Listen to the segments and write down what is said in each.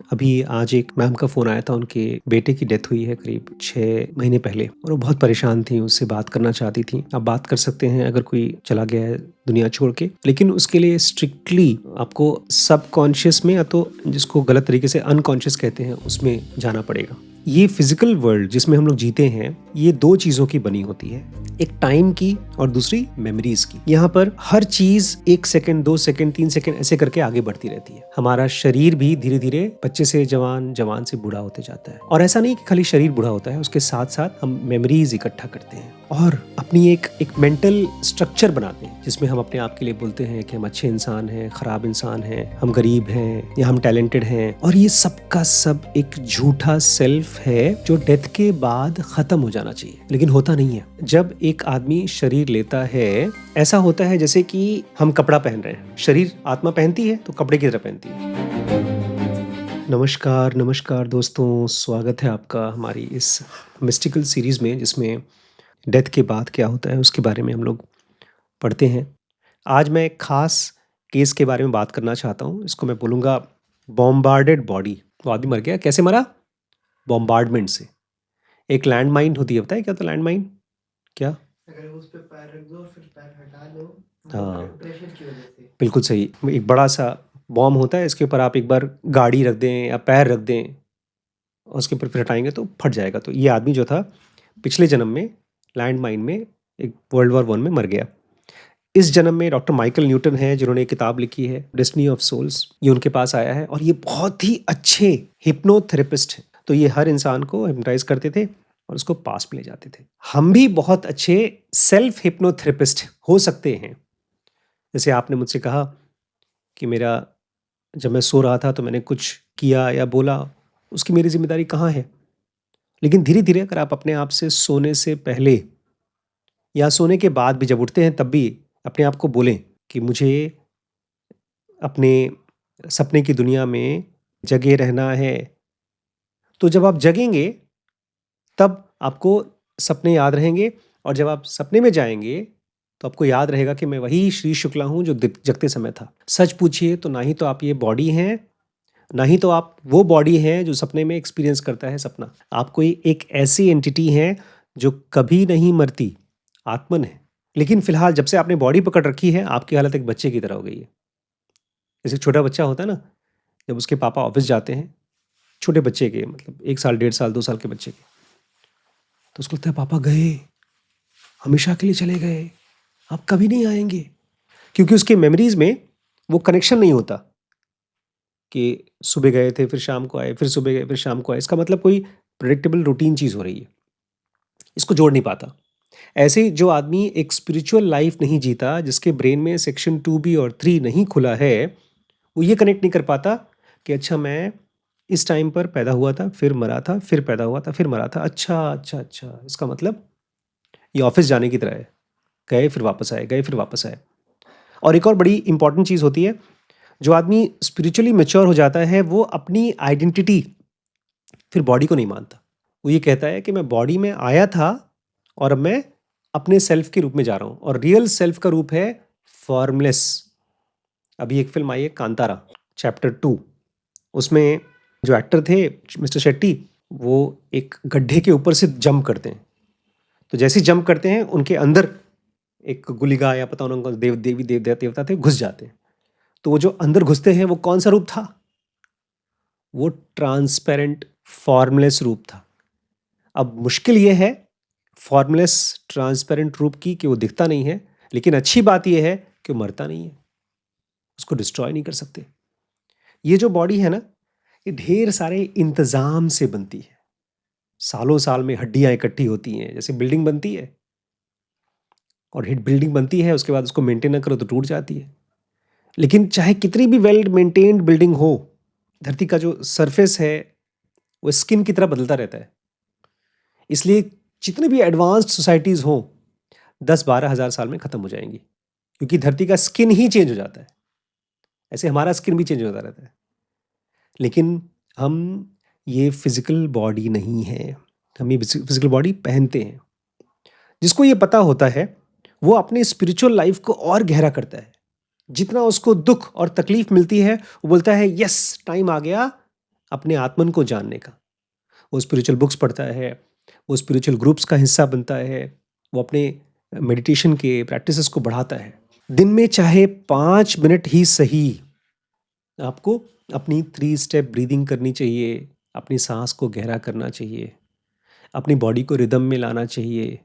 अभी आज एक मैम का फ़ोन आया था, उनके बेटे की डेथ हुई है करीब 6 महीने पहले और वो बहुत परेशान थीं, उससे बात करना चाहती थीं। आप बात कर सकते हैं अगर कोई चला गया है दुनिया छोड़ के, लेकिन उसके लिए स्ट्रिक्टली आपको सबकॉन्शियस में या तो जिसको गलत तरीके से अनकॉन्शियस कहते हैं, उसमें जाना पड़ेगा। ये फिज़िकल वर्ल्ड जिसमें हम लोग जीते हैं, ये 2 चीज़ों की बनी होती है। एक टाइम की और दूसरी मेमोरीज की। यहाँ पर हर चीज 1 सेकंड, 2 सेकंड, 3 सेकंड ऐसे करके आगे बढ़ती रहती है। हमारा शरीर भी धीरे धीरे बच्चे से जवान, जवान से बूढ़ा होते जाता है। और ऐसा नहीं कि खाली शरीर बूढ़ा होता है, उसके साथ साथ हम मेमोरीज इकट्ठा करते हैं और अपनी एक मेंटल स्ट्रक्चर बनाते हैं, जिसमें हम अपने आप के लिए बोलते हैं कि हम अच्छे इंसान हैं, खराब इंसान हैं, हम गरीब हैं या हम टैलेंटेड हैं। और ये सब का सब एक झूठा सेल्फ है जो डेथ के बाद खत्म हो जाना चाहिए, लेकिन होता नहीं है। जब एक आदमी शरीर लेता है, ऐसा होता है जैसे कि हम कपड़ा पहन रहे हैं। शरीर आत्मा पहनती है तो कपड़े की तरह पहनती है। नमस्कार नमस्कार दोस्तों, स्वागत है आपका हमारी इस मिस्टिकल सीरीज में, जिसमें डेथ के बाद क्या होता है उसके बारे में हम लोग पढ़ते हैं। आज मैं एक खास केस के बारे में बात करना चाहता हूँ। इसको मैं बोलूँगा बॉम्बार्डेड बॉडी। वो आदमी मर गया, कैसे मरा? बॉम्बार्डमेंट से। एक लैंड माइन होती है, पता है क्या होता है लैंड माइन? क्या? अगर उस पे पैर रख दो फिर पैर हटा लो, वो हाँ, प्रेशर की वजह से। बिल्कुल सही। एक बड़ा सा बॉम्ब होता है, इसके ऊपर आप एक बार गाड़ी रख दें या पैर रख दें, और उसके ऊपर फिर हटाएंगे तो फट जाएगा। तो ये आदमी जो था, पिछले जन्म में लैंड माइन में एक वर्ल्ड वॉर 1 में मर गया। इस जन्म में डॉक्टर माइकल न्यूटन है, जिन्होंने एक किताब लिखी है डेस्टिनी ऑफ सोल्स। ये उनके पास आया है और ये बहुत ही अच्छे हिप्नोथेरेपिस्ट हैं। तो ये हर इंसान को हिप्नोटाइज करते थे और उसको पास में ले जाते थे। हम भी बहुत अच्छे सेल्फ हिप्नोथेरेपिस्ट हो सकते हैं। जैसे आपने मुझसे कहा कि मेरा जब मैं सो रहा था तो मैंने कुछ किया या बोला, उसकी मेरी जिम्मेदारी कहाँ है? लेकिन धीरे धीरे अगर आप अपने आप से सोने से पहले या सोने के बाद भी जब उठते हैं तब भी अपने आप को बोलें कि मुझे अपने सपने की दुनिया में जगे रहना है, तो जब आप जगेंगे तब आपको सपने याद रहेंगे। और जब आप सपने में जाएंगे तो आपको याद रहेगा कि मैं वही श्री शुक्ला हूं जो जगते समय था। सच पूछिए तो ना ही तो आप ये बॉडी हैं, ना ही तो आप वो बॉडी हैं जो सपने में एक्सपीरियंस करता है सपना। आप कोई एक ऐसी एंटिटी हैं जो कभी नहीं मरती, आत्मन है। लेकिन फिलहाल जब से आपने बॉडी पकड़ रखी है, आपकी हालत एक बच्चे की तरह हो गई है। जैसे छोटा बच्चा होता है ना, जब उसके पापा ऑफिस जाते हैं, छोटे बच्चे के मतलब 1 साल, 1.5 साल, 2 साल के बच्चे के, तो उसको लगता है पापा गए, हमेशा के लिए चले गए, आप कभी नहीं आएंगे। क्योंकि उसके मेमोरीज में वो कनेक्शन नहीं होता कि सुबह गए थे फिर शाम को आए, फिर सुबह गए फिर शाम को आए। इसका मतलब कोई प्रेडिक्टेबल रूटीन चीज़ हो रही है, इसको जोड़ नहीं पाता। ऐसे ही जो आदमी एक स्पिरिचुअल लाइफ नहीं जीता, जिसके ब्रेन में सेक्शन 2B और 3 नहीं खुला है, वो ये कनेक्ट नहीं कर पाता कि अच्छा मैं इस टाइम पर पैदा हुआ था, फिर मरा था, फिर पैदा हुआ था, फिर मरा था। अच्छा अच्छा अच्छा, इसका मतलब ये ऑफिस जाने की तरह है, गए फिर वापस आए, गए फिर वापस आए। और एक और बड़ी इंपॉर्टेंट चीज़ होती है, जो आदमी स्पिरिचुअली मैच्योर हो जाता है, वो अपनी आइडेंटिटी फिर बॉडी को नहीं मानता। वो ये कहता है कि मैं बॉडी में आया था और अब मैं अपने सेल्फ के रूप में जा रहा हूँ, और रियल सेल्फ का रूप है फॉर्मलेस। अभी एक फिल्म आई है कांतारा चैप्टर 2, उसमें जो एक्टर थे मिस्टर शेट्टी, वो एक गड्ढे के ऊपर से जंप करते हैं। तो जैसे ही जंप करते हैं, उनके अंदर एक गुलिगा या पता उनको देवता थे, घुस जाते हैं। तो वो जो अंदर घुसते हैं, वो कौन सा रूप था? वो ट्रांसपेरेंट फॉर्मलेस रूप था। अब मुश्किल ये है फॉर्मलेस ट्रांसपेरेंट रूप की कि वो दिखता नहीं है, लेकिन अच्छी बात ये है कि वो मरता नहीं है, उसको डिस्ट्रॉय नहीं कर सकते। ये जो बॉडी है ना, ये ढेर सारे इंतजाम से बनती है। सालों साल में हड्डियां इकट्ठी होती हैं, जैसे बिल्डिंग बनती है, और हिट बिल्डिंग बनती है, उसके बाद उसको मेंटेन ना करो तो टूट जाती है। लेकिन चाहे कितनी भी वेल मेंटेन्ड बिल्डिंग हो, धरती का जो सरफेस है वो स्किन की तरह बदलता रहता है। इसलिए जितनी भी एडवांस्ड सोसाइटीज़ हों, 10-12 हज़ार साल में ख़त्म हो जाएंगी, क्योंकि धरती का स्किन ही चेंज हो जाता है। ऐसे हमारा स्किन भी चेंज होता रहता है। लेकिन हम ये फिजिकल बॉडी नहीं है, हम ये फिजिकल बॉडी पहनते हैं। जिसको ये पता होता है, वो अपनी स्पिरिचुअल लाइफ को और गहरा करता है। जितना उसको दुख और तकलीफ मिलती है, वो बोलता है यस, टाइम आ गया, अपने आत्मन को जानने का। वो स्पिरिचुअल बुक्स पढ़ता है, वो स्पिरिचुअल ग्रुप्स का हिस्सा बनता है, वो अपने मेडिटेशन के प्रैक्टिसेस को बढ़ाता है। दिन में चाहे 5 मिनट ही सही आपको अपनी 3 स्टेप ब्रीदिंग करनी चाहिए, अपनी सांस को गहरा करना चाहिए, अपनी बॉडी को रिदम में लाना चाहिए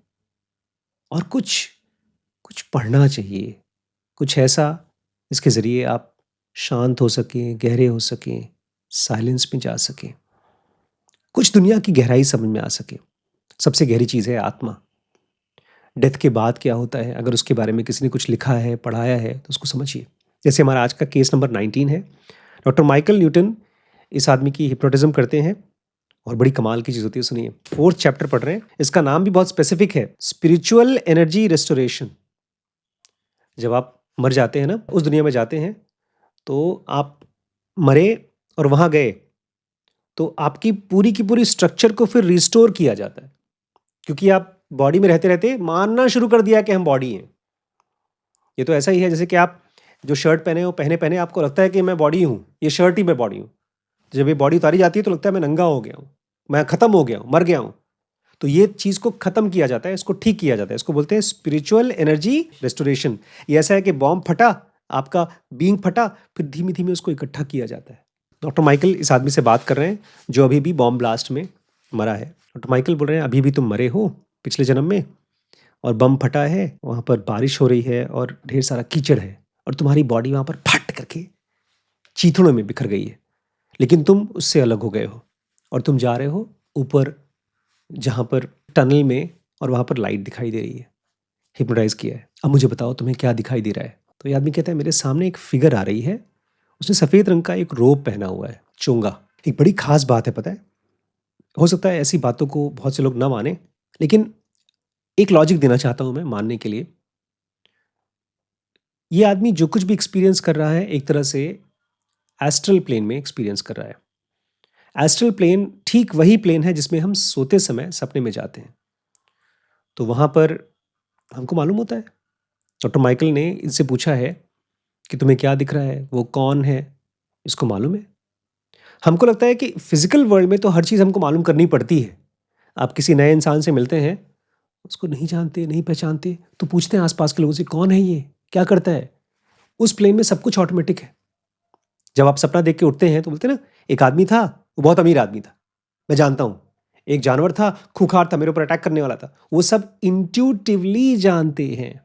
और कुछ कुछ पढ़ना चाहिए, कुछ ऐसा जिसके ज़रिए आप शांत हो सकें, गहरे हो सकें, साइलेंस में जा सकें, कुछ दुनिया की गहराई समझ में आ सके। सबसे गहरी चीज़ है आत्मा। डेथ के बाद क्या होता है, अगर उसके बारे में किसी ने कुछ लिखा है, पढ़ाया है, तो उसको समझिए। जैसे हमारा आज का केस नंबर 19 है। डॉक्टर माइकल न्यूटन इस आदमी की हिप्नोटिज्म करते हैं और बड़ी कमाल की चीज़ होती है, सुनिए। 4th चैप्टर पढ़ रहे हैं, इसका नाम भी बहुत स्पेसिफिक है, स्पिरिचुअल एनर्जी रेस्टोरेशन। जब आप मर जाते हैं ना, उस दुनिया में जाते हैं, तो आप मरे और वहाँ गए, तो आपकी पूरी की पूरी स्ट्रक्चर को फिर रिस्टोर किया जाता है, क्योंकि आप बॉडी में रहते रहते मानना शुरू कर दिया कि हम बॉडी हैं। ये तो ऐसा ही है जैसे कि आप जो शर्ट पहने हो, पहने पहने आपको लगता है कि मैं बॉडी हूँ, ये शर्ट ही मैं बॉडी हूँ। जब ये बॉडी उतारी जाती है तो लगता है मैं नंगा हो गया हूँ, मैं ख़त्म हो गया हूँ, मर गया हूँ। तो ये चीज़ को ख़त्म किया जाता है, इसको ठीक किया जाता है, इसको बोलते हैं स्पिरिचुअल एनर्जी रेस्टोरेशन। ये ऐसा है कि बॉम्ब फटा, आपका बीइंग फटा, फिर धीमे धीमे उसको इकट्ठा किया जाता है। डॉक्टर माइकल इस आदमी से बात कर रहे हैं जो अभी भी बॉम्ब ब्लास्ट में मरा है। डॉक्टर माइकल बोल रहे हैं, अभी भी तुम मरे हो पिछले जन्म में, और बम फटा है, वहाँ पर बारिश हो रही है और ढेर सारा कीचड़ है, और तुम्हारी बॉडी वहाँ पर फट करके चीथड़ों में बिखर गई है, लेकिन तुम उससे अलग हो गए हो और तुम जा रहे हो ऊपर, जहाँ पर टनल में, और वहाँ पर लाइट दिखाई दे रही है। हिप्नोटाइज किया है, अब मुझे बताओ तुम्हें क्या दिखाई दे रहा है। तो ये आदमी कहता है, मेरे सामने एक फिगर आ रही है, उसने सफ़ेद रंग का एक रोब पहना हुआ है, चोंगा। एक बड़ी खास बात है, पता है, हो सकता है ऐसी बातों को बहुत से लोग ना माने, लेकिन एक लॉजिक देना चाहता हूं मैं मानने के लिए। ये आदमी जो कुछ भी एक्सपीरियंस कर रहा है, एक तरह से एस्ट्रल प्लेन में एक्सपीरियंस कर रहा है। एस्ट्रल प्लेन ठीक वही प्लेन है जिसमें हम सोते समय सपने में जाते हैं। तो वहां पर हमको मालूम होता है, डॉक्टर माइकल ने इनसे पूछा है कि तुम्हें क्या दिख रहा है, वो कौन है, इसको मालूम है। हमको लगता है कि फिजिकल वर्ल्ड में तो हर चीज़ हमको मालूम करनी पड़ती है। आप किसी नए इंसान से मिलते हैं, उसको नहीं जानते, नहीं पहचानते, तो पूछते हैं आसपास के लोगों से, कौन है ये, क्या करता है। उस प्लेन में सब कुछ ऑटोमेटिक है। जब आप सपना देख के उठते हैं तो बोलते हैं ना, एक आदमी था, वो बहुत अमीर आदमी था, मैं जानता हूँ। एक जानवर था, खूंखार था, मेरे ऊपर अटैक करने वाला था। वो सब इंट्यूटिवली जानते हैं।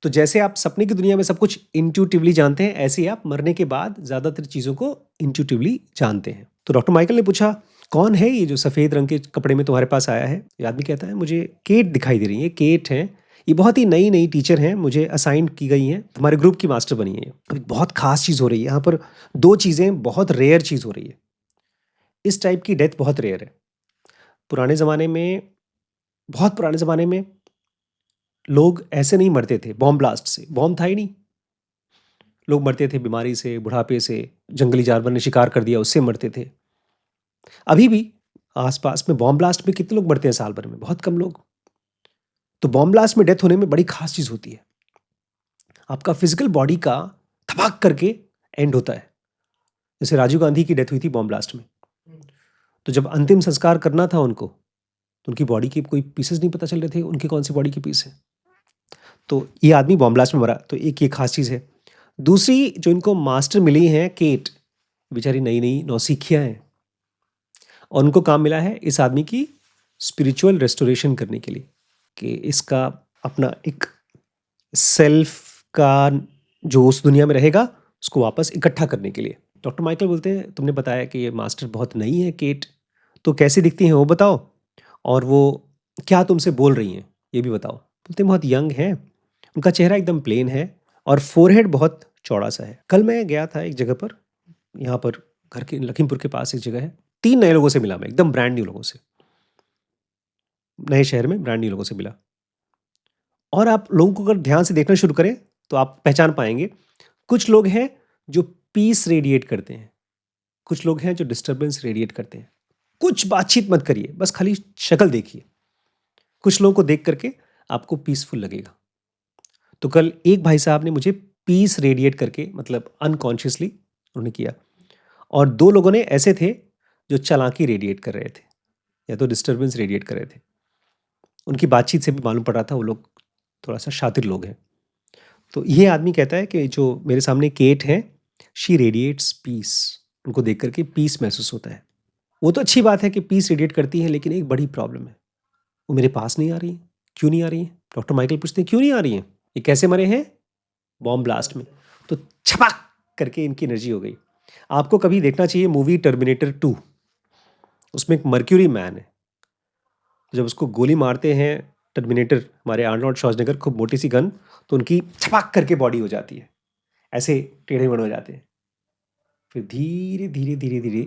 तो जैसे आप सपने की दुनिया में सब कुछ इंट्यूटिवली जानते हैं, ऐसे ही आप मरने के बाद ज़्यादातर चीज़ों को इंट्यूटिवली जानते हैं। तो डॉक्टर माइकल ने पूछा, कौन है ये जो सफ़ेद रंग के कपड़े में तुम्हारे पास आया है। ये आदमी कहता है, मुझे केट दिखाई दे रही है, केट हैं, ये बहुत ही नई नई टीचर हैं, मुझे असाइन की गई हैं, हमारे ग्रुप की मास्टर बनी है। अभी बहुत खास चीज़ हो रही है यहाँ पर, 2 चीज़ें, बहुत रेयर चीज़ हो रही है। इस टाइप की डेथ बहुत रेयर है। पुराने ज़माने में, बहुत पुराने ज़माने में लोग ऐसे नहीं मरते थे, बॉम्ब ब्लास्ट से, बॉम्ब था ही नहीं। लोग मरते थे बीमारी से, बुढ़ापे से, जंगली जानवर ने शिकार कर दिया उससे मरते थे। अभी भी आसपास में बॉम्ब ब्लास्ट में कितने लोग मरते हैं साल भर में, बहुत कम लोग। तो बॉम्ब ब्लास्ट में डेथ होने में बड़ी खास चीज़ होती है, आपका फिजिकल बॉडी का धमाक करके एंड होता है। जैसे राजीव गांधी की डेथ हुई थी बॉम्ब ब्लास्ट में, तो जब अंतिम संस्कार करना था उनको, तो उनकी बॉडी के कोई पीसेस नहीं पता चल रहे थे, उनकी कौन सी बॉडी के पीस है। तो ये आदमी बॉम्ब ब्लास्ट में मरा, तो एक ये खास चीज़ है। दूसरी जो इनको मास्टर मिली हैं, केट, बेचारी नई नई नौसिखिया हैं, और उनको काम मिला है इस आदमी की स्पिरिचुअल रेस्टोरेशन करने के लिए, कि इसका अपना एक सेल्फ का जो उस दुनिया में रहेगा उसको वापस इकट्ठा करने के लिए। डॉक्टर माइकल बोलते हैं, तुमने बताया कि ये मास्टर बहुत नई है केट, तो कैसी दिखती हैं वो बताओ, और वो क्या तुमसे बोल रही हैं ये भी बताओ। बोलते हैं, बहुत यंग हैं, उनका चेहरा एकदम प्लेन है और फोरहेड बहुत चौड़ा सा है। कल मैं गया था एक जगह पर, यहाँ पर घर के लखीमपुर के पास एक जगह है, 3 नए लोगों से मिला मैं, एकदम ब्रांड न्यू लोगों से, नए शहर में ब्रांड न्यू लोगों से मिला। और आप लोगों को अगर ध्यान से देखना शुरू करें तो आप पहचान पाएंगे, कुछ लोग हैं जो पीस रेडिएट करते हैं, कुछ लोग हैं जो डिस्टर्बेंस रेडिएट करते हैं। कुछ बातचीत मत करिए, बस खाली शक्ल देखिए, कुछ लोगों को देख करके आपको पीसफुल लगेगा। तो कल एक भाई साहब ने मुझे पीस रेडिएट करके, मतलब अनकॉन्शियसली उन्होंने किया, और 2 लोगों ने ऐसे थे जो चालाकी रेडिएट कर रहे थे या तो डिस्टर्बेंस रेडिएट कर रहे थे। उनकी बातचीत से भी मालूम पड़ रहा था वो लोग थोड़ा-सा शातिर लोग हैं। तो ये आदमी कहता है कि जो मेरे सामने केट है, शी रेडिएट्स पीस। उनको देख कर के पीस महसूस होता है। वो तो अच्छी बात है कि पीस रेडिएट करती है, लेकिन एक बड़ी प्रॉब्लम है, वो मेरे पास नहीं आ रही हैं। क्यों नहीं आ रही हैं? डॉक्टर माइकल पूछते हैं, क्यों नहीं आ रही हैं? ये कैसे मरे हैं? बॉम्ब ब्लास्ट में। तो छपाक करके इनकी एनर्जी हो गई। आपको कभी देखना चाहिए मूवी टर्मिनेटर 2। उसमें एक मर्क्यूरी मैन है। जब उसको गोली मारते हैं टर्मिनेटर, हमारे आर्नोल्ड श्वार्ज़नेगर, खूब मोटी सी गन, तो उनकी छपाक करके बॉडी हो जाती है, ऐसे टेढ़े मेढ़े हो जाते हैं। फिर धीरे धीरे धीरे धीरे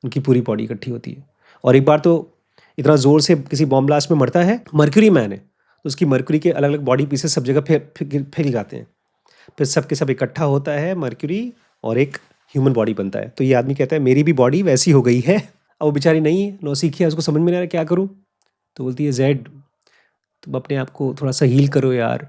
उनकी पूरी बॉडी इकट्ठी होती है। और एक बार तो इतना ज़ोर से किसी बॉम्ब ब्लास्ट में मरता है, मर्क्यूरी मैन है, तो उसकी मर्क्यूरी के अलग अलग बॉडी पीसेस सब जगह फैल जाते हैं। फिर सब के सब इकट्ठा होता है मर्क्यूरी और एक ह्यूमन बॉडी बनता है। तो ये आदमी कहता है मेरी भी बॉडी वैसी हो गई है। अब वो बेचारी नहीं है, नौसिखिया, उसको समझ में नहीं आ रहा क्या करूँ। तो बोलती है, जेड तुम अपने आप को थोड़ा सा हील करो यार,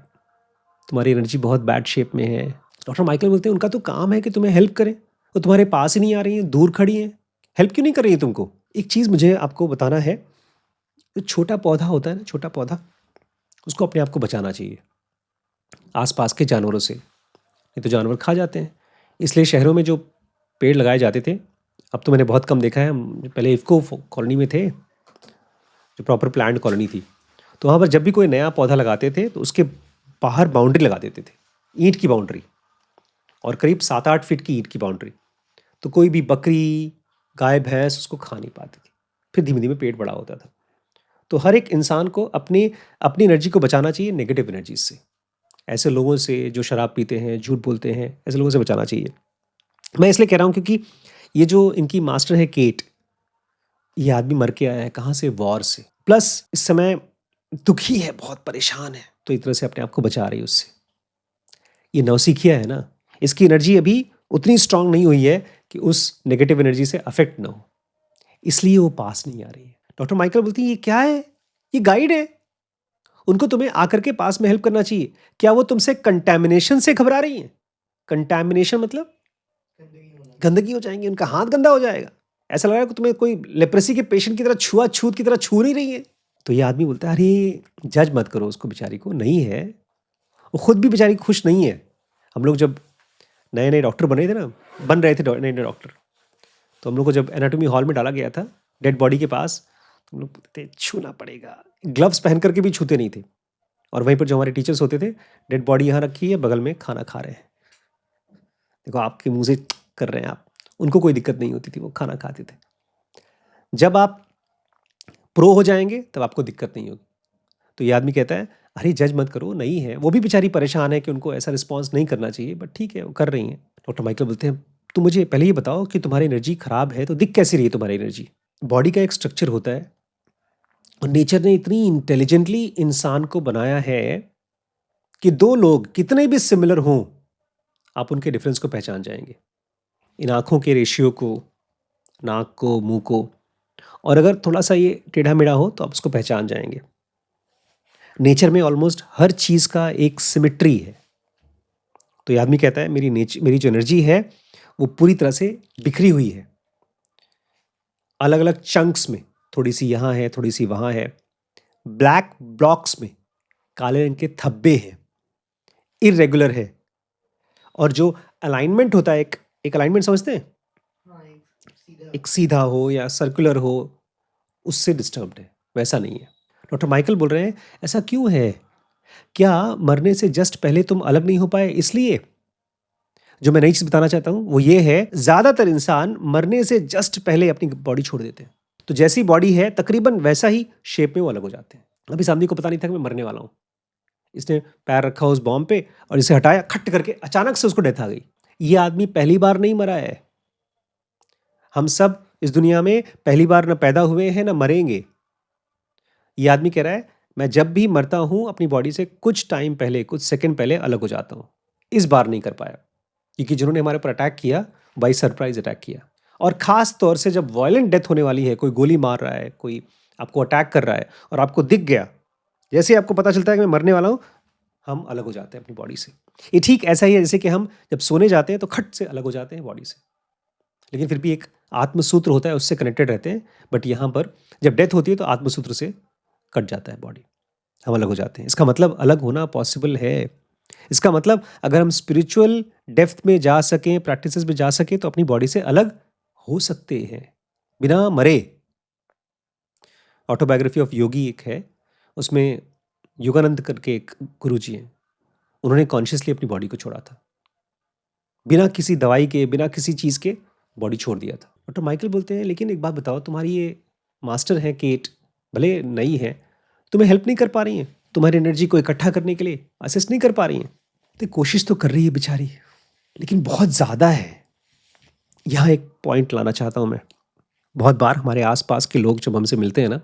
तुम्हारी एनर्जी बहुत बैड शेप में है। डॉक्टर माइकल बोलते हैं उनका तो काम है कि तुम्हें हेल्प करें, वो तुम्हारे पास ही नहीं आ रही हैं, दूर खड़ी हैं, हेल्प क्यों नहीं कर रही है तुमको। एक चीज़ मुझे आपको बताना है, जो छोटा पौधा होता है ना, छोटा पौधा, उसको अपने आप को बचाना चाहिए आसपास के जानवरों से, नहीं तो जानवर खा जाते हैं। इसलिए शहरों में जो पेड़ लगाए जाते थे, अब तो मैंने बहुत कम देखा है, हम पहले इफ्को कॉलोनी में थे जो प्रॉपर प्लांट कॉलोनी थी, तो वहाँ पर जब भी कोई नया पौधा लगाते थे तो उसके बाहर बाउंड्री लगा देते थे, ईंट की बाउंड्री, और करीब 7-8 फीट की ईंट की बाउंड्री। तो कोई भी बकरी, गाय, भैंस उसको खा नहीं पाती थी। फिर धीमे धीमे पेट बड़ा होता था। तो हर एक इंसान को अपनी अपनी एनर्जी को बचाना चाहिए नेगेटिव एनर्जी से, ऐसे लोगों से जो शराब पीते हैं, झूठ बोलते हैं, ऐसे लोगों से बचाना चाहिए। मैं इसलिए कह रहा हूँ क्योंकि ये जो इनकी मास्टर है केट, ये आदमी मर के आया है कहाँ से? वॉर से। प्लस इस समय दुखी है, बहुत परेशान है, तो एक तरह से अपने आप को बचा रही है उससे। ये नौसिखिया है ना, इसकी एनर्जी अभी उतनी स्ट्रांग नहीं हुई है कि उस नेगेटिव एनर्जी से अफेक्ट ना हो, इसलिए वो पास नहीं आ रही है। डॉक्टर माइकल बोलती है ये क्या है? ये गाइड है, उनको तुम्हें आकर के पास में हेल्प करना चाहिए। क्या वो तुमसे कंटैमिनेशन से घबरा रही हैं? कंटैमिनेशन मतलब गंदगी हो जाएंगी, उनका हाथ गंदा हो जाएगा, ऐसा लग रहा है कि तुम्हें कोई लेप्रेसी के पेशेंट की तरह छुआछूत की तरह छू नहीं रही है। तो ये आदमी बोलता है अरे जज मत करो उसको, बेचारी को नहीं है, वो खुद भी बेचारी खुश नहीं है। हम लोग जब नए नए डॉक्टर बन रहे थे ना, नए नए डॉक्टर, तो हम लोग को जब एनाटॉमी हॉल में डाला गया था डेड बॉडी के पास, तो हम लोग बोलते थे छूना पड़ेगा, ग्लव्स पहन करके भी छूते नहीं थे। और वहीं पर जो हमारे टीचर्स होते थे, डेड बॉडी यहाँ रखी है, बगल में खाना खा रहे हैं, देखो आपके मुंह से कर रहे हैं आप, उनको कोई दिक्कत नहीं होती थी, वो खाना खाते थे। जब आप प्रो हो जाएंगे तब आपको दिक्कत नहीं होगी। तो ये आदमी कहता है अरे जज मत करो, नहीं है, वो भी बेचारी परेशान है कि उनको ऐसा रिस्पॉन्स नहीं करना चाहिए, बट ठीक है वो कर रही हैं। डॉक्टर माइकल बोलते हैं तो मुझे पहले ये बताओ कि तुम्हारी एनर्जी खराब है तो दिख कैसी रही है तुम्हारी एनर्जी? बॉडी का एक स्ट्रक्चर होता है और नेचर ने इतनी इंटेलिजेंटली इंसान को बनाया है कि दो लोग कितने भी सिमिलर हों, आप उनके डिफरेंस को पहचान जाएंगे, इन आँखों के रेशियो को, नाक को, मुंह को, और अगर थोड़ा सा ये टेढ़ा मेढ़ा हो तो आप उसको पहचान जाएंगे। नेचर में ऑलमोस्ट हर चीज़ का एक सिमिट्री है। तो ये आदमी कहता है मेरी जो एनर्जी है वो पूरी तरह से बिखरी हुई है, अलग अलग चंक्स में, थोड़ी सी यहाँ है, थोड़ी सी वहाँ है, ब्लैक ब्लॉक्स में काले रंग के धब्बे हैं, इरेगुलर है, और जो अलाइनमेंट होता है, एक अलाइनमेंट समझते हैं, हाँ, एक सीधा हो या सर्कुलर हो, उससे डिस्टर्ब्ड है, वैसा नहीं है। डॉक्टर माइकल बोल रहे हैं ऐसा क्यों है? क्या मरने से जस्ट पहले तुम अलग नहीं हो पाए इसलिए? जो मैं नई चीज़ बताना चाहता हूँ वो ये है, ज़्यादातर इंसान मरने से जस्ट पहले अपनी बॉडी छोड़ देते हैं। तो जैसी बॉडी है तकरीबन वैसा ही शेप में वो अलग हो जाते हैं। अभी सामने को पता नहीं था कि मैं मरने वाला हूँ, इसने पैर रखा उस बॉम्ब पे और इसे हटाया, खट करके अचानक से उसको डेथ आ गई। ये आदमी पहली बार नहीं मरा है, हम सब इस दुनिया में पहली बार न पैदा हुए हैं न मरेंगे। ये आदमी कह रहा है मैं जब भी मरता हूँ अपनी बॉडी से कुछ टाइम पहले, कुछ सेकंड पहले अलग हो जाता हूँ। इस बार नहीं कर पाया क्योंकि जिन्होंने हमारे पर अटैक किया बाई सरप्राइज अटैक किया, और ख़ास तौर से जब वायलेंट डेथ होने वाली है, कोई गोली मार रहा है, कोई आपको अटैक कर रहा है और आपको दिख गया, जैसे ही आपको पता चलता है कि मैं मरने वाला हूँ, हम अलग हो जाते हैं अपनी बॉडी से। ये ठीक ऐसा ही है जैसे कि हम जब सोने जाते हैं तो खट से अलग हो जाते हैं बॉडी से, लेकिन फिर भी एक आत्मसूत्र होता है, उससे कनेक्टेड रहते हैं। बट यहाँ पर जब डेथ होती है तो आत्मसूत्र से कट जाता है बॉडी, हम अलग हो जाते हैं। इसका मतलब अलग होना पॉसिबल है। इसका मतलब अगर हम स्पिरिचुअल डेप्थ में जा सकें, प्रैक्टिसेस में जा सकें, तो अपनी बॉडी से अलग हो सकते हैं बिना मरे। ऑटोबायोग्राफी ऑफ योगी एक है, उसमें योगानंद करके एक गुरु जी हैं, उन्होंने कॉन्शियसली अपनी बॉडी को छोड़ा था, बिना किसी दवाई के, बिना किसी चीज़ के बॉडी छोड़ दिया था। डॉक्टर माइकल बोलते हैं, लेकिन एक बात बताओ, तुम्हारी ये मास्टर है केट, भले नई है, तुम्हें हेल्प नहीं कर पा रही हैं, तुम्हारी एनर्जी को इकट्ठा करने के लिए असिस्ट नहीं कर पा रही हैं। तो कोशिश तो कर रही है बेचारी, लेकिन बहुत ज़्यादा है। यहाँ एक पॉइंट लाना चाहता हूँ मैं। बहुत बार हमारे आसपास के लोग जब हमसे मिलते हैं ना,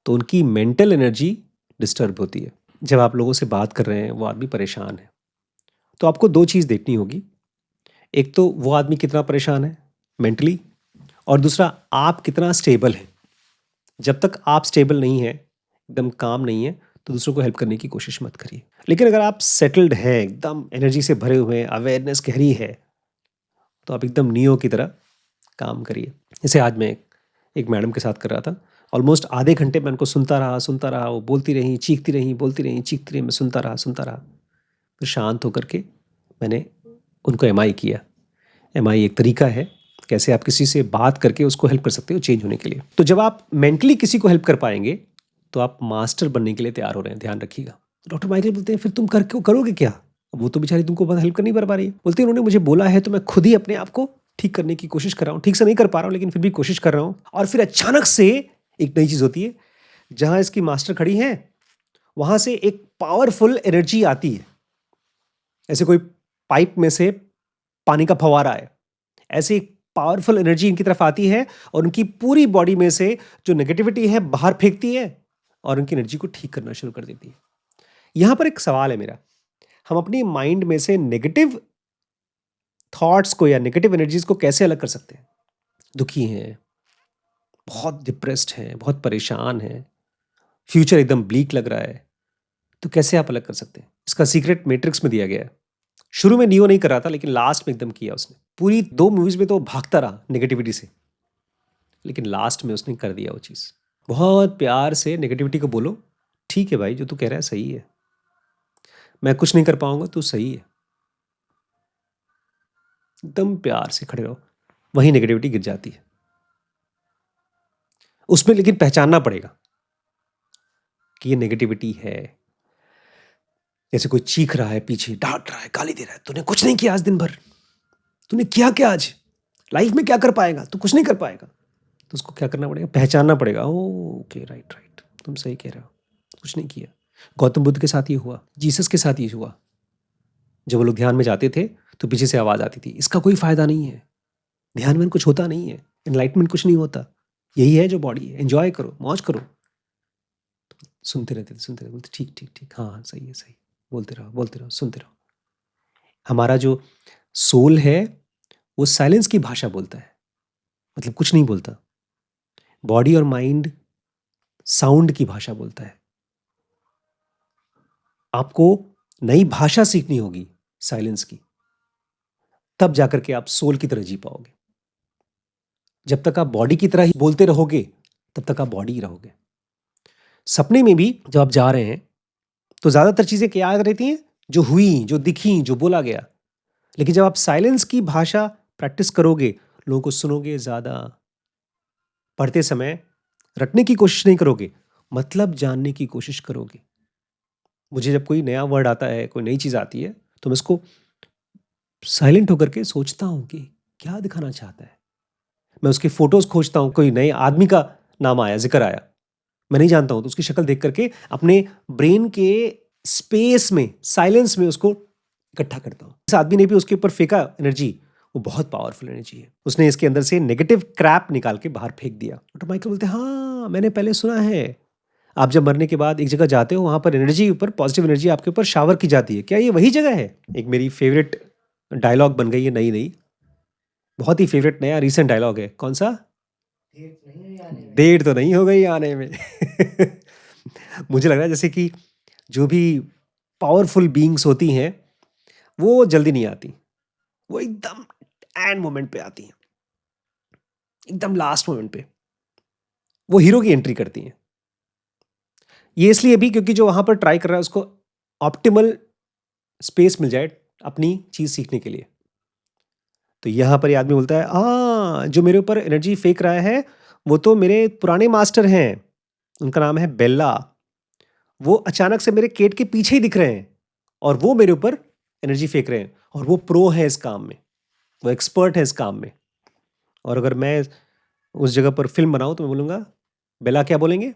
तो उनकी मेंटल एनर्जी डिस्टर्ब होती है। जब आप लोगों से बात कर रहे हैं, वो आदमी परेशान है, तो आपको दो चीज़ देखनी होगी। एक तो वो आदमी कितना परेशान है मेंटली, और दूसरा आप कितना स्टेबल हैं। जब तक आप स्टेबल नहीं हैं, एकदम काम नहीं है, तो दूसरों को हेल्प करने की कोशिश मत करिए। लेकिन अगर आप सेटल्ड हैं, एकदम एनर्जी से भरे हुए हैं, अवेयरनेस गहरी है, तो आप एकदम नियो की तरह काम करिए। जैसे आज मैं एक मैडम के साथ कर रहा था, ऑलमोस्ट आधे घंटे मैं उनको सुनता रहा, वो बोलती रही, चीखती रही, मैं सुनता रहा। फिर शांत होकर के मैंने उनको एमआई किया। एमआई एक तरीका है कैसे आप किसी से बात करके उसको हेल्प कर सकते हो चेंज होने के लिए। तो जब आप मेंटली किसी को हेल्प कर पाएंगे, तो आप मास्टर बनने के लिए तैयार हो रहे हैं, ध्यान रखिएगा। डॉक्टर माइकल बोलते हैं, फिर तुम करोगे क्या? अब वो तो बेचारी तुमको हेल्प कर नहीं कर पा रही है। बोलते हैं, उन्होंने मुझे बोला है, तो मैं खुद ही अपने आप को ठीक करने की कोशिश कर रहा हूँ। ठीक से नहीं कर पा रहा हूँ, लेकिन फिर भी कोशिश कर रहा हूँ। और फिर अचानक से एक नई चीज़ होती है, जहाँ इसकी मास्टर खड़ी है, वहाँ से एक पावरफुल एनर्जी आती है। ऐसे कोई पाइप में से पानी का फव्वारा है, ऐसी पावरफुल एनर्जी इनकी तरफ आती है और उनकी पूरी बॉडी में से जो नेगेटिविटी है बाहर फेंकती है और उनकी एनर्जी को ठीक करना शुरू कर देती है। यहां पर एक सवाल है मेरा, हम अपनी माइंड में से नेगेटिव थॉट्स को या नेगेटिव एनर्जीज को कैसे अलग कर सकते हैं? दुखी हैं, बहुत डिप्रेस्ड हैं, बहुत परेशान हैं, फ्यूचर एकदम ब्लीक लग रहा है, तो कैसे आप अलग कर सकते हैं? इसका सीक्रेट मैट्रिक्स में दिया गया है। शुरू में नियो नहीं कर रहा था, लेकिन लास्ट में एकदम किया उसने। पूरी 2 मूवीज में तो भागता रहा नेगेटिविटी से, लेकिन लास्ट में उसने कर दिया वो चीज़। बहुत प्यार से नेगेटिविटी को बोलो, ठीक है भाई, जो तू कह रहा है सही है, मैं कुछ नहीं कर पाऊंगा, तू सही है। एकदम प्यार से खड़े रहो, वही नेगेटिविटी गिर जाती है। उसमें लेकिन पहचानना पड़ेगा कि ये नेगेटिविटी है। जैसे कोई चीख रहा है पीछे, डांट रहा है, गाली दे रहा है, तूने कुछ नहीं किया आज दिन भर, तूने किया क्या आज, लाइफ में क्या कर पाएगा, तू कुछ नहीं कर पाएगा। तो उसको क्या करना पड़ेगा? पहचानना पड़ेगा, ओके, राइट राइट, तुम सही कह रहे हो, कुछ नहीं किया। गौतम बुद्ध के साथ ये हुआ, जीसस के साथ ये हुआ। जब वो लोग ध्यान में जाते थे तो पीछे से आवाज आती थी, इसका कोई फायदा नहीं है, ध्यान में कुछ होता नहीं है, एनलाइटमेंट कुछ नहीं होता, यही है जो बॉडी है, एंजॉय करो, मौज करो। सुनते रहते थे, सुनते रहते, बोलते ठीक ठीक ठीक, हाँ हाँ, सही है, सही, बोलते रहो, सुनते रहो। हमारा जो सोल है वो साइलेंस की भाषा बोलता है, मतलब कुछ नहीं बोलता। बॉडी और माइंड साउंड की भाषा बोलता है। आपको नई भाषा सीखनी होगी साइलेंस की, तब जाकर के आप सोल की तरह जी पाओगे। जब तक आप बॉडी की तरह ही बोलते रहोगे, तब तक आप बॉडी ही रहोगे। सपने में भी जब आप जा रहे हैं, तो ज्यादातर चीजें क्या याद रहती हैं? जो हुई, जो दिखी, जो बोला गया। लेकिन जब आप साइलेंस की भाषा प्रैक्टिस करोगे, लोगों को सुनोगे, ज्यादा पढ़ते समय रटने की कोशिश नहीं करोगे, मतलब जानने की कोशिश करोगे। मुझे जब कोई नया वर्ड आता है, कोई नई चीज आती है, तो मैं उसको साइलेंट होकर के सोचता हूं कि क्या दिखाना चाहता है। मैं उसकी फोटोज खोजता हूं, कोई नए आदमी का नाम आया, जिक्र आया, मैं नहीं जानता हूं, तो उसकी शक्ल देख करके अपने ब्रेन के स्पेस में, साइलेंस में उसको इकट्ठा करता हूं। इस आदमी ने भी उसके ऊपर फेंका एनर्जी, वो बहुत पावरफुल एनर्जी है, उसने इसके अंदर से नेगेटिव क्रैप निकाल के बाहर फेंक दिया। डॉक्टर माइकल बोलते हैं, हाँ मैंने पहले सुना है, आप जब मरने के बाद एक जगह जाते हो, वहां पर एनर्जी ऊपर, पॉजिटिव एनर्जी आपके ऊपर शावर की जाती है, क्या ये वही जगह है? एक मेरी फेवरेट डायलॉग बन गई है, नई नई, बहुत ही फेवरेट नया रीसेंट डायलॉग है। कौन सा? देर तो नहीं हुई आने में। देर तो नहीं हो गई आने में। मुझे लग रहा है जैसे कि जो भी पावरफुल बीइंग्स होती हैं, वो जल्दी नहीं आती, वो एकदम एंड मोमेंट पे आती हैं, एकदम लास्ट मोमेंट पे वो हीरो की एंट्री करती हैं। ये इसलिए भी क्योंकि जो वहां पर ट्राई कर रहा है उसको ऑप्टिमल स्पेस मिल जाए अपनी चीज सीखने के लिए। तो यहाँ पर ये आदमी बोलता है, जो मेरे ऊपर एनर्जी फेंक रहा है वो तो मेरे पुराने मास्टर हैं, उनका नाम है बेल्ला। वो अचानक से मेरे केट के पीछे ही दिख रहे हैं और वो मेरे ऊपर एनर्जी फेंक रहे हैं, और वो प्रो है इस काम में, वो एक्सपर्ट है इस काम में। और अगर मैं उस जगह पर फिल्म बनाऊं तो मैं बोलूँगा, बेला क्या बोलेंगे,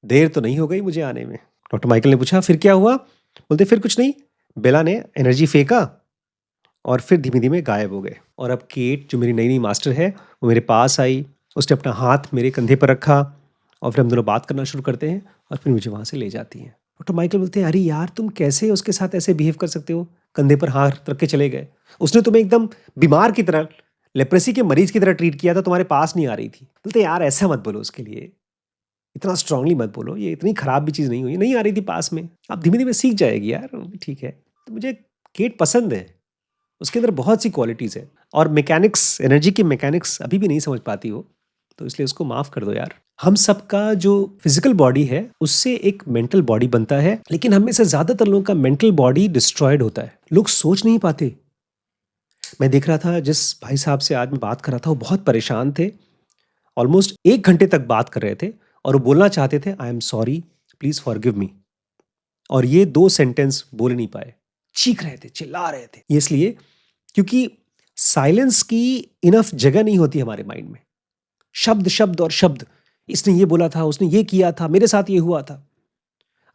देर तो नहीं हो गई मुझे आने में। डॉक्टर माइकल ने पूछा, फिर क्या हुआ? बोलते, फिर कुछ नहीं, बेला ने एनर्जी फेंका और फिर धीमे धीमे गायब हो गए। और अब केट जो मेरी नई नई मास्टर है वो मेरे पास आई, उसने अपना हाथ मेरे कंधे पर रखा और फिर हम दोनों बात करना शुरू करते हैं और फिर मुझे वहाँ से ले जाती हैं। डॉक्टर माइकल बोलते हैं, अरे यार तुम कैसे उसके साथ ऐसे बिहेव कर सकते हो, कंधे पर हाथ रख के चले गए, उसने तुम्हें एकदम बीमार की तरह, लेप्रेसी के मरीज की तरह ट्रीट किया था, तुम्हारे पास नहीं आ रही थी। बोलते यार ऐसा मत बोलो उसके लिए, इतना स्ट्रांगली मत बोलो, ये इतनी खराब भी चीज़ नहीं हुई, नहीं आ रही थी पास में, आप धीमे धीमे सीख जाएगी यार, ठीक है। तो मुझे केट पसंद है, उसके अंदर बहुत सी क्वालिटीज़ है, और मैकेनिक्स, एनर्जी की मैकेनिक्स अभी भी नहीं समझ पाती हो, तो इसलिए उसको माफ़ कर दो यार। हम सबका जो फिजिकल बॉडी है उससे एक मेंटल बॉडी बनता है, लेकिन हम में से ज़्यादातर लोगों का मेंटल बॉडी डिस्ट्रॉयड होता है, लोग सोच नहीं पाते। मैं देख रहा था, जिस भाई साहब से आज मैं बात कर रहा था वो बहुत परेशान थे, ऑलमोस्ट 1 घंटे तक बात कर रहे थे और वो बोलना चाहते थे, I am sorry, please forgive me, और ये 2 सेंटेंस बोल नहीं पाए, चीख रहे थे, चिल्ला रहे थे। ये इसलिए क्योंकि साइलेंस की इनफ जगह नहीं होती हमारे माइंड में। शब्द शब्द और शब्द, इसने ये बोला था, उसने ये किया था, मेरे साथ ये हुआ था।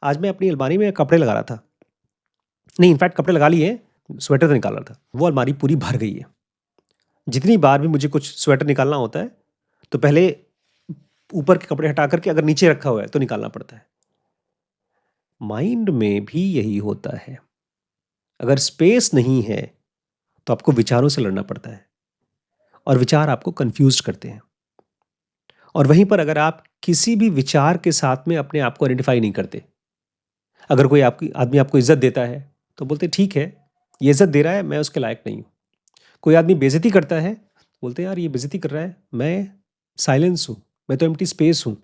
आज मैं अपनी अलमारी में कपड़े लगा रहा था, नहीं इनफैक्ट कपड़े लगा लिए, स्वेटर तो निकाल रहा था, वो अलमारी पूरी भर गई है। जितनी बार भी मुझे कुछ स्वेटर निकालना होता है तो पहले ऊपर के कपड़े हटा करके, अगर नीचे रखा हुआ है तो निकालना पड़ता है। माइंड में भी यही होता है, अगर स्पेस नहीं है तो आपको विचारों से लड़ना पड़ता है और विचार आपको कंफ्यूज करते हैं। और वहीं पर अगर आप किसी भी विचार के साथ में अपने आप को आइडेंटिफाई नहीं करते, अगर कोई आपकी आदमी आपको इज्जत देता है तो बोलते ठीक है, ये इज्जत दे रहा है, मैं उसके लायक नहीं हूँ। कोई आदमी बेइज्जती करता है, बोलते हैं यार ये बेइज्जती कर रहा है, मैं साइलेंस हूँ, मैं तो एम्प्टी स्पेस हूँ।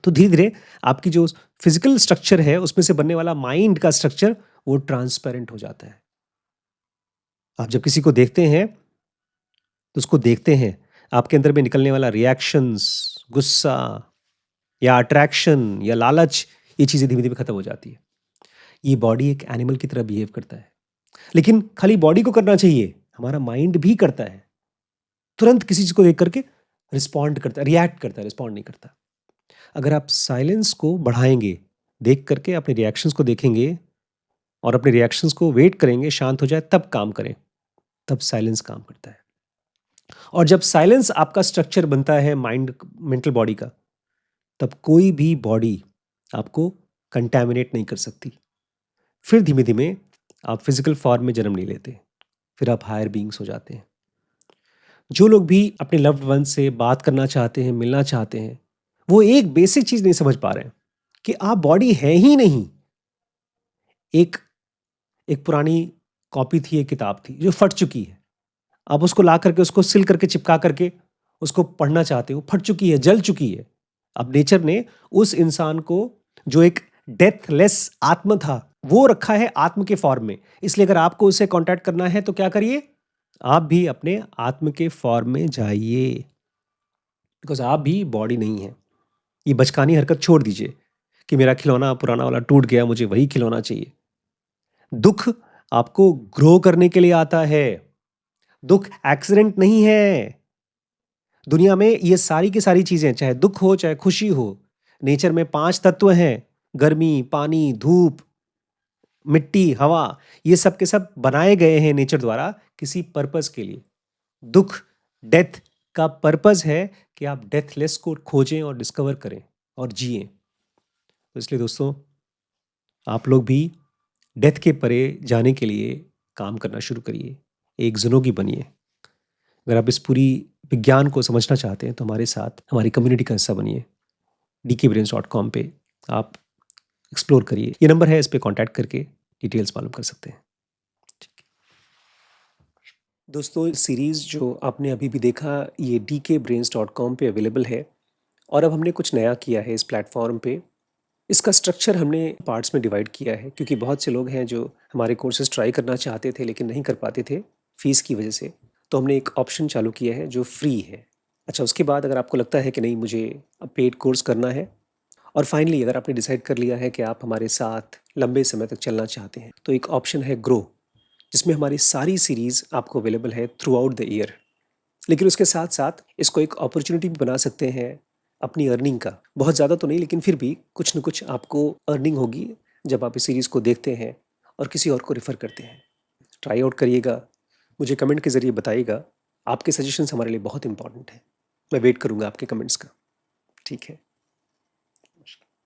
तो धीरे धीरे आपकी जो फिजिकल स्ट्रक्चर है उसमें से बनने वाला माइंड का स्ट्रक्चर वो ट्रांसपेरेंट हो जाता है। आप जब किसी को देखते हैं तो उसको देखते हैं, आपके अंदर में निकलने वाला रिएक्शंस, गुस्सा या अट्रैक्शन या लालच, ये चीज़ें धीमे धीमे खत्म हो जाती है। ये बॉडी एक एनिमल की तरह बिहेव करता है, लेकिन खाली बॉडी को करना चाहिए, हमारा माइंड भी करता है, तुरंत किसी चीज़ को देख करके रिस्पॉन्ड करता है, रिएक्ट करता है, रिस्पॉन्ड नहीं करता। अगर आप साइलेंस को बढ़ाएंगे, देख करके अपने रिएक्शंस को देखेंगे और अपने रिएक्शंस को वेट करेंगे शांत हो जाए तब काम करें, तब साइलेंस काम करता है। और जब साइलेंस आपका स्ट्रक्चर बनता है माइंड, मेंटल बॉडी का, तब कोई भी बॉडी आपको कंटैमिनेट नहीं कर सकती। फिर धीमे धीमे आप फिजिकल फॉर्म में जन्म नहीं लेते, फिर आप हायर बीइंग्स हो जाते हैं। जो लोग भी अपने लव्ड वन से बात करना चाहते हैं, मिलना चाहते हैं, वो एक बेसिक चीज नहीं समझ पा रहे हैं कि आप बॉडी है ही नहीं। एक एक पुरानी कॉपी थी, एक किताब थी जो फट चुकी है, आप उसको ला करके, उसको सिल करके, चिपका करके उसको पढ़ना चाहते हो, फट चुकी है, जल चुकी है। अब नेचर ने उस इंसान को, जो एक डेथलेस आत्मा था, वो रखा है आत्म के फॉर्म में। इसलिए अगर आपको उससे कांटेक्ट करना है तो क्या करिए, आप भी अपने आत्म के फॉर्म में जाइए, बिकॉज आप भी बॉडी नहीं है। ये बचकानी हरकत छोड़ दीजिए कि मेरा खिलौना पुराना वाला टूट गया, मुझे वही खिलौना चाहिए। दुख आपको ग्रो करने के लिए आता है, दुख एक्सीडेंट नहीं है। दुनिया में ये सारी की सारी चीजें, चाहे दुख हो चाहे खुशी हो, नेचर में 5 तत्व हैं, गर्मी, पानी, धूप, मिट्टी, हवा, ये सब के सब बनाए गए हैं नेचर द्वारा किसी पर्पस के लिए। दुख, डेथ का पर्पस है कि आप डेथलेस को खोजें और डिस्कवर करें और जिएं। तो इसलिए दोस्तों, आप लोग भी डेथ के परे जाने के लिए काम करना शुरू करिए, एक जुनूगी बनिए। अगर आप इस पूरी विज्ञान को समझना चाहते हैं तो हमारे साथ हमारी कम्युनिटी का हिस्सा बनिए। dkbrains.com पे आप एक्सप्लोर करिए, ये नंबर है, इस पे कांटेक्ट करके डिटेल्स मालूम कर सकते हैं। दोस्तों सीरीज़ जो आपने अभी भी देखा ये dkbrains.com पे अवेलेबल है और अब हमने कुछ नया किया है इस प्लेटफॉर्म पे। इसका स्ट्रक्चर हमने पार्ट्स में डिवाइड किया है क्योंकि बहुत से लोग हैं जो हमारे कोर्सेज ट्राई करना चाहते थे लेकिन नहीं कर पाते थे फीस की वजह से। तो हमने एक ऑप्शन चालू किया है जो फ्री है। अच्छा, उसके बाद अगर आपको लगता है कि नहीं मुझे अब पेड कोर्स करना है और फाइनली अगर आपने डिसाइड कर लिया है कि आप हमारे साथ लंबे समय तक चलना चाहते हैं तो एक ऑप्शन है ग्रो, जिसमें हमारी सारी सीरीज़ आपको अवेलेबल है थ्रू आउट द ईयर। लेकिन उसके साथ साथ इसको एक अपॉर्चुनिटी भी बना सकते हैं अपनी अर्निंग का। बहुत ज़्यादा तो नहीं लेकिन फिर भी कुछ न कुछ आपको अर्निंग होगी जब आप इस सीरीज़ को देखते हैं और किसी और को रेफ़र करते हैं। ट्राई आउट करिएगा, मुझे कमेंट के ज़रिए बताइएगा। आपके सजेशंस हमारे लिए बहुत इंपॉर्टेंट हैं। मैं वेट करूँगा आपके कमेंट्स का। ठीक है।